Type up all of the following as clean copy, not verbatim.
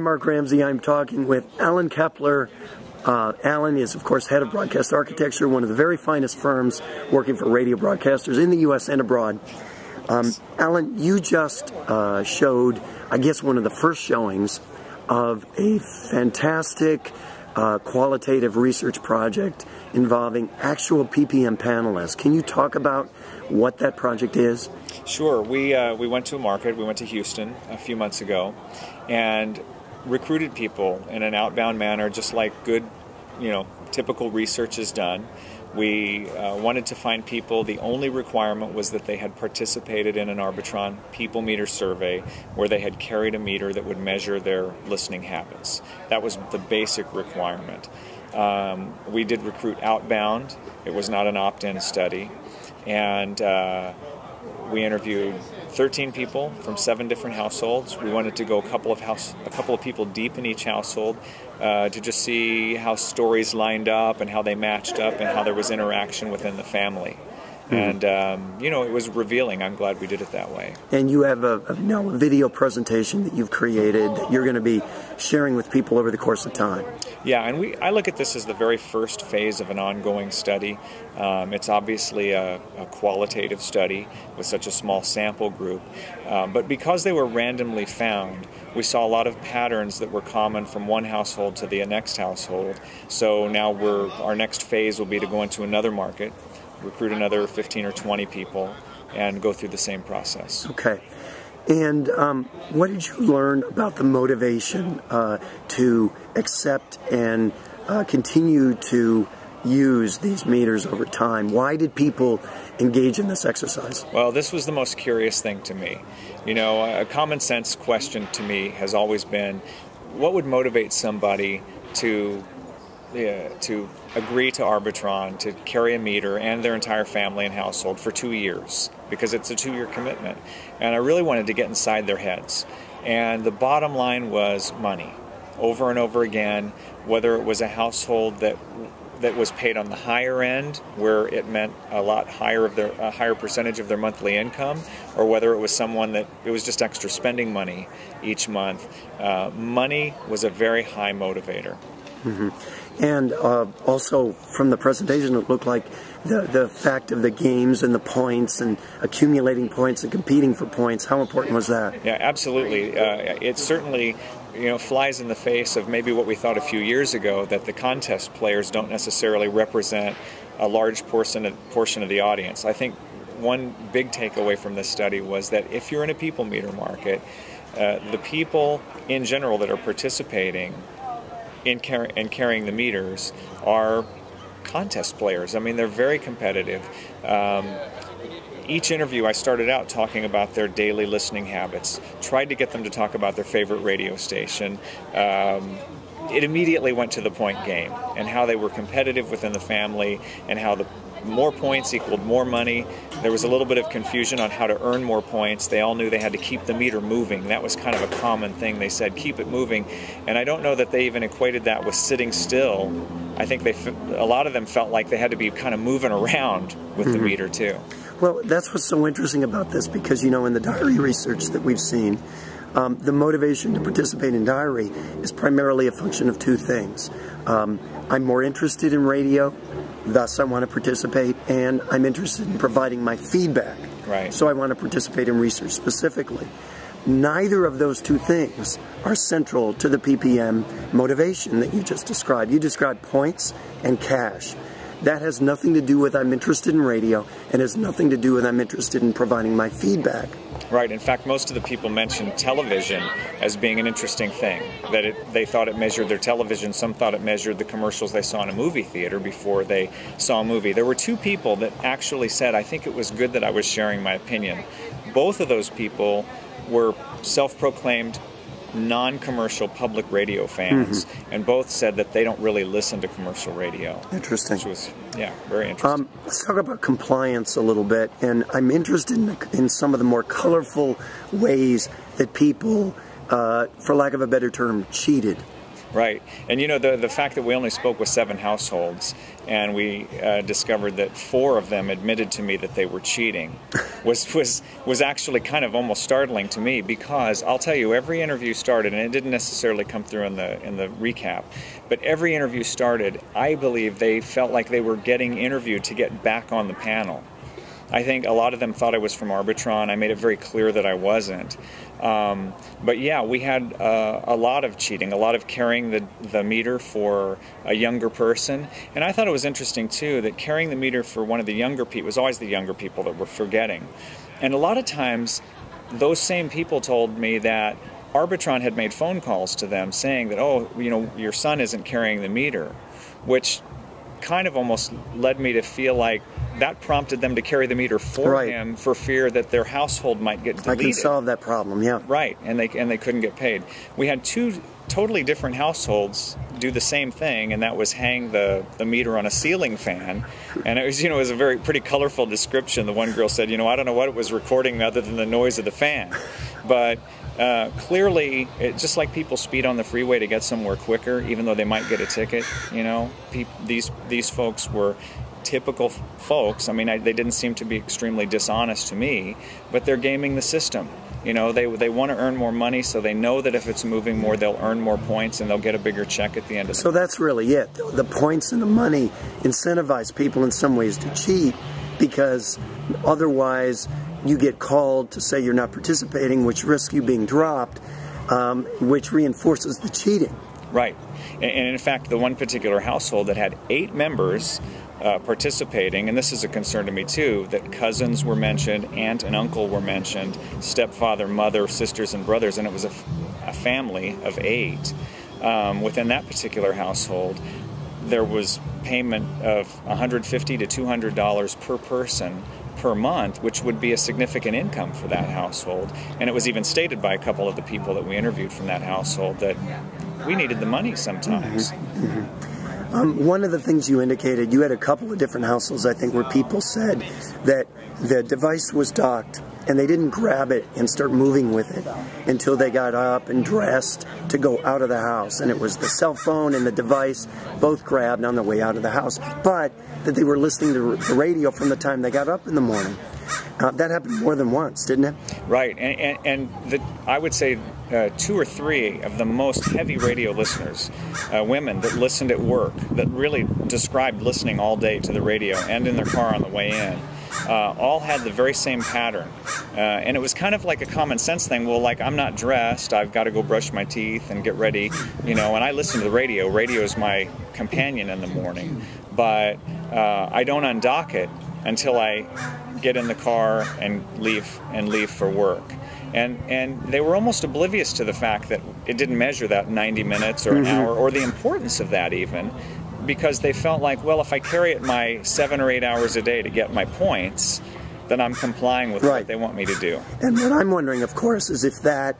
Mark Ramsey. I'm talking with Alan Kepler. Alan is, of course, head of broadcast architecture, one of the very finest firms working for radio broadcasters in the U.S. and abroad. Alan, you just showed, I guess, one of the first showings of a fantastic qualitative research project involving actual PPM panelists. Can you talk about what that project is? Sure. We went to a market. We went to Houston a few months ago and recruited people in an outbound manner, just like good, typical research is done. We wanted to find people. The only requirement was that they had participated in an Arbitron people meter survey where they had carried a meter that would measure their listening habits. That was the basic requirement. We did recruit outbound. It was not an opt-in study. And we interviewed 13 people from 7 different households. We wanted to go a couple of people deep in each household to just see how stories lined up and how they matched up and how there was interaction within the family. And, it was revealing. I'm glad we did it that way. And you have a video presentation that you've created that you're going to be sharing with people over the course of time. Yeah, and I look at this as the very first phase of an ongoing study. It's obviously a qualitative study with such a small sample group. But because they were randomly found, we saw a lot of patterns that were common from one household to the next household. So now our next phase will be to go into another market, recruit another 15 or 20 people, and go through the same process. Okay. And what did you learn about the motivation to accept and continue to use these meters over time? Why did people engage in this exercise? Well, this was the most curious thing to me. A common sense question to me has always been, what would motivate somebody to agree to Arbitron, to carry a meter and their entire family and household for 2 years, because it's a 2-year commitment. And I really wanted to get inside their heads. And the bottom line was money. Over and over again, whether it was a household that was paid on the higher end, where it meant a lot higher a higher percentage of their monthly income, or whether it was someone that it was just extra spending money each month. Money was a very high motivator. Mm-hmm. And also from the presentation, it looked like the fact of the games and the points and accumulating points and competing for points. How important was that? Yeah, absolutely. It certainly flies in the face of maybe what we thought a few years ago, that the contest players don't necessarily represent a large portion of the audience. I think one big takeaway from this study was that if you're in a people meter market, the people in general that are participating in carrying the meters are contest players. I mean, they're very competitive. Each interview I started out talking about their daily listening habits, tried to get them to talk about their favorite radio station. It immediately went to the point game and how they were competitive within the family and how the more points equaled more money. There was a little bit of confusion on how to earn more points. They all knew they had to keep the meter moving. That was kind of a common thing. They said, keep it moving. And I don't know that they even equated that with sitting still. I think a lot of them felt like they had to be kind of moving around with the meter too. Well, that's what's so interesting about this, because, in the diary research that we've seen, the motivation to participate in diary is primarily a function of 2 things. I'm more interested in radio, thus I want to participate, and I'm interested in providing my feedback. Right. So I want to participate in research specifically. Neither of those 2 things are central to the PPM motivation that you just described. You described points and cash. That has nothing to do with I'm interested in radio, and has nothing to do with I'm interested in providing my feedback. Right. In fact, most of the people mentioned television as being an interesting thing, that they thought it measured their television. Some thought it measured the commercials they saw in a movie theater before they saw a movie. There were 2 people that actually said, I think it was good that I was sharing my opinion. Both of those people were self-proclaimed non-commercial public radio fans, and both said that they don't really listen to commercial radio. Interesting. Which was, very interesting. Let's talk about compliance a little bit, and I'm interested in some of the more colorful ways that people, for lack of a better term, cheated. Right. And you know, the fact that we only spoke with 7 households and we discovered that 4 of them admitted to me that they were cheating was actually kind of almost startling to me, because I'll tell you, every interview started, and it didn't necessarily come through in the recap, but every interview started, I believe they felt like they were getting interviewed to get back on the panel. I think a lot of them thought I was from Arbitron. I made it very clear that I wasn't. But yeah, we had a lot of cheating, a lot of carrying the meter for a younger person. And I thought it was interesting, too, that carrying the meter for one of the younger people was always the younger people that were forgetting. And a lot of times, those same people told me that Arbitron had made phone calls to them saying that, oh, you know, your son isn't carrying the meter, which kind of almost led me to feel like that prompted them to carry the meter for him, for fear that their household might get deleted. I can solve that problem, yeah. Right, and they couldn't get paid. We had 2 totally different households do the same thing, and that was hang the meter on a ceiling fan. And it was, you know, it was a pretty colorful description. The one girl said, you know, I don't know what it was recording other than the noise of the fan. But clearly, just like people speed on the freeway to get somewhere quicker, even though they might get a ticket, you know, these folks were typical folks. I mean, they didn't seem to be extremely dishonest to me, but they're gaming the system. You know, they want to earn more money, so they know that if it's moving more, they'll earn more points and they'll get a bigger check at the end of the So that's really it. The points and the money incentivize people in some ways to cheat, because otherwise you get called to say you're not participating, which risks you being dropped, which reinforces the cheating. Right. And in fact, the one particular household that had 8 members participating, and this is a concern to me too, that cousins were mentioned, aunt and uncle were mentioned, stepfather, mother, sisters and brothers, and it was a family of 8. Within that particular household, there was payment of $150 to $200 per person per month, which would be a significant income for that household. And it was even stated by a couple of the people that we interviewed from that household that we needed the money sometimes. One of the things you indicated, you had a couple of different households, I think, where people said that the device was docked and they didn't grab it and start moving with it until they got up and dressed to go out of the house. And it was the cell phone and the device both grabbed on the way out of the house, but that they were listening to the radio from the time they got up in the morning. That happened more than once, didn't it? Right, and I would say 2 or 3 of the most heavy radio listeners, women that listened at work, that really described listening all day to the radio and in their car on the way in, all had the very same pattern. And it was kind of like a common sense thing. Well, like, I'm not dressed, I've got to go brush my teeth and get ready, you know, and I listen to the radio. Radio is my companion in the morning, but I don't undock it until I get in the car and leave for work. And they were almost oblivious to the fact that it didn't measure that 90 minutes or an hour, or the importance of that even, because they felt like, well, if I carry it my 7 or 8 hours a day to get my points, then I'm complying with what they want me to do. And what I'm wondering, of course, is if that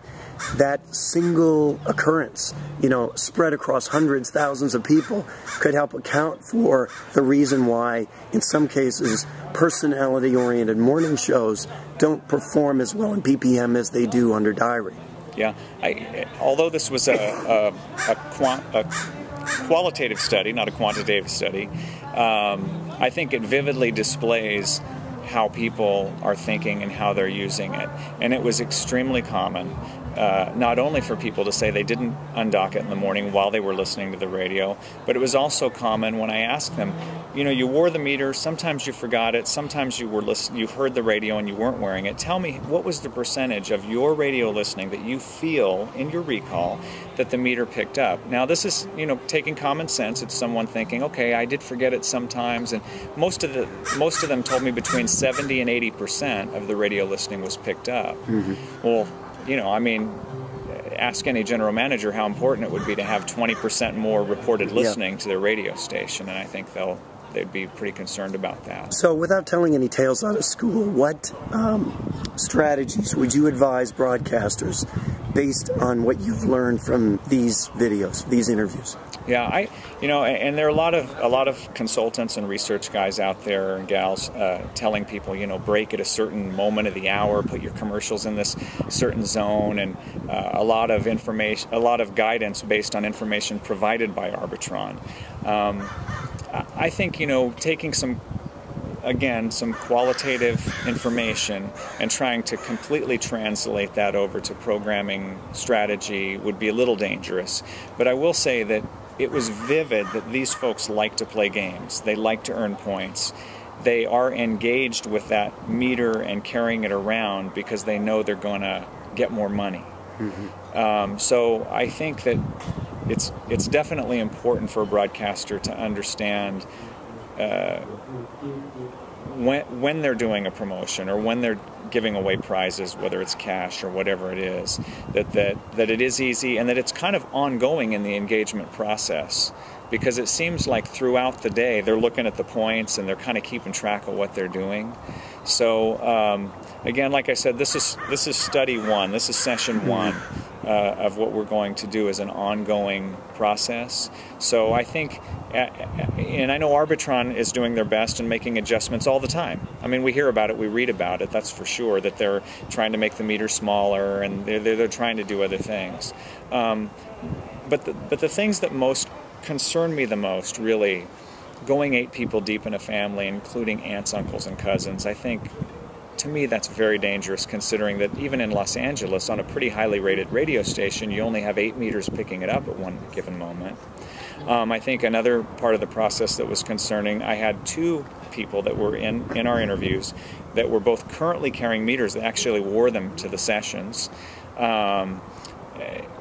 single occurrence, you know, spread across hundreds, thousands of people, could help account for the reason why, in some cases, personality-oriented morning shows don't perform as well in PPM as they do under diary. Yeah, although this was a qualitative study, not a quantitative study, I think it vividly displays how people are thinking and how they're using it. And it was extremely common, not only for people to say they didn't undock it in the morning while they were listening to the radio, but it was also common when I asked them, you know, you wore the meter, sometimes you forgot it, sometimes you heard the radio and you weren't wearing it. Tell me, what was the percentage of your radio listening that you feel in your recall that the meter picked up? Now, this is, you know, taking common sense. It's someone thinking, okay, I did forget it sometimes, and most of them told me between 70 and 80% of the radio listening was picked up. Well, you know, I mean, ask any general manager how important it would be to have 20% more reported listening to their radio station, and I think they'd be pretty concerned about that. So, without telling any tales out of school, what strategies would you advise broadcasters based on what you've learned from these videos, these interviews? Yeah, and there are a lot of consultants and research guys out there and gals telling people, break at a certain moment of the hour, put your commercials in this certain zone, and a lot of information, a lot of guidance based on information provided by Arbitron. I think taking some qualitative information and trying to completely translate that over to programming strategy would be a little dangerous. But I will say that it was vivid that these folks like to play games. They like to earn points. They are engaged with that meter and carrying it around because they know they're going to get more money. Mm-hmm. So I think that it's definitely important for a broadcaster to understand when they're doing a promotion or when they're giving away prizes, whether it's cash or whatever it is, that it is easy and that it's kind of ongoing in the engagement process, because it seems like throughout the day they're looking at the points and they're kind of keeping track of what they're doing. So again, like I said, this is study one. This is session one of what we're going to do as an ongoing process. So I think, and I know Arbitron is doing their best and making adjustments all the time. I mean, we hear about it, we read about it, that's for sure, that they're trying to make the meter smaller and they're trying to do other things. But the things that most concern me the most, really, going 8 people deep in a family, including aunts, uncles, and cousins, I think, to me, that's very dangerous, considering that even in Los Angeles, on a pretty highly rated radio station, you only have 8 meters picking it up at one given moment. I think another part of the process that was concerning, I had 2 people that were in our interviews that were both currently carrying meters that actually wore them to the sessions.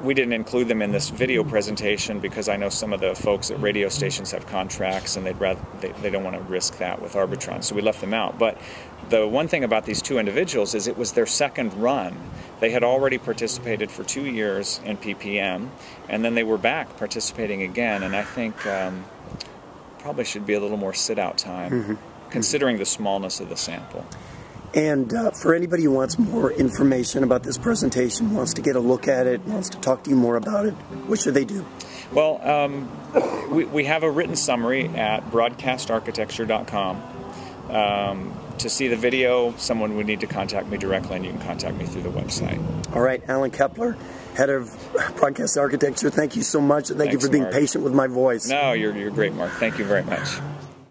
We didn't include them in this video presentation because I know some of the folks at radio stations have contracts and they don't want to risk that with Arbitron, so we left them out. But the one thing about these 2 individuals is it was their second run. They had already participated for 2 years in PPM, and then they were back participating again, and I think probably should be a little more sit-out time, considering the smallness of the sample. And for anybody who wants more information about this presentation, wants to get a look at it, wants to talk to you more about it, what should they do? Well, we have a written summary at broadcastarchitecture.com. To see the video, someone would need to contact me directly, and you can contact me through the website. All right, Alan Kepler, head of Broadcast Architecture, thank you so much, and thank you for being patient with my voice. No, you're great, Mark. Thank you very much.